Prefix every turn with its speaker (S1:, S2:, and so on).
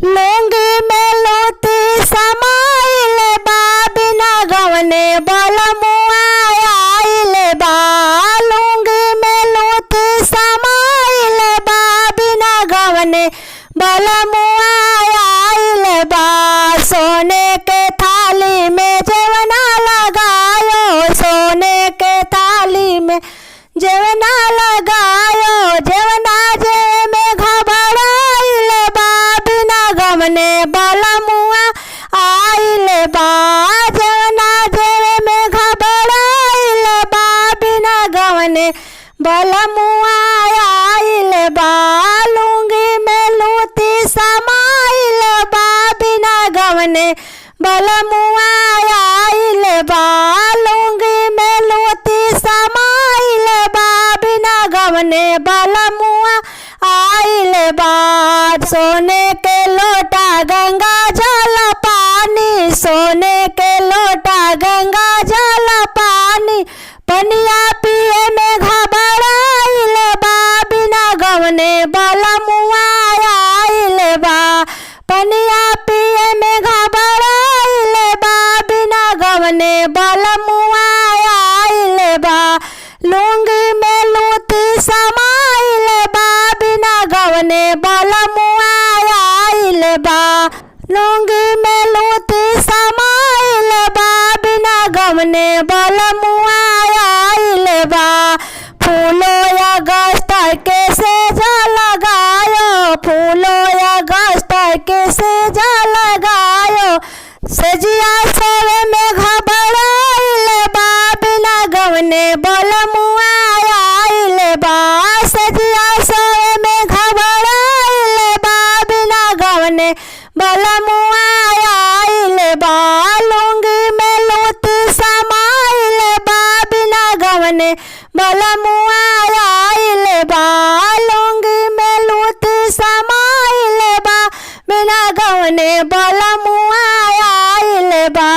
S1: लुंगी में लूटी समाइल बा बिना गवने बलमुआ आइल बा। लुंगी में लूटी समाइल बा बिना गवने बलमुआ आइल बा। सोने के थाली में जेवना लगायो, सोने के थाली में जेवना लगायो, जेवना जे में घबराइल बा बिना गवने बलमुआ आइल बा। जेवना जे में घबराइल बा बिना गवने बलमुआ आइल बा। लुंगी में लूटी समाइल बा बिना गवने बलमुआ आइल बा। लुंगी में लूटी समाइल बा बिना गवने बलमुआ आइल बा। सोने के लोटा गंगा जल पानी, सोने के लोटा गंगा जल पानी, पनिया पिए में घबराइल बा बिना गवने बलमुआ आइल बा। पनिया पिए में घबराइल बा बिना गवने बलमुआ आइल बा। लुंगी में लूटी समाइल बा बिना गवने बलमुआ आइल बा। लुंगी में लूटी समाइल बा बिना गवने बलमुआ आइल बा। फूलो अगस्त के सेजा लगायो, फूलो अगस्त के सेजा लगायो, सजिया सोवे में घबराइल बा बिना गवने बलमुआ आइल बा। सजिया सोवे में घबराइल बा बिना गवने बलमुआ आइल बा। लुंगी में लूटी समाइल बा बिना गवने बलमुआ आइल बा। लुंगी में लूटी समाइल बा बिना गवने बलमुआ आइल बा।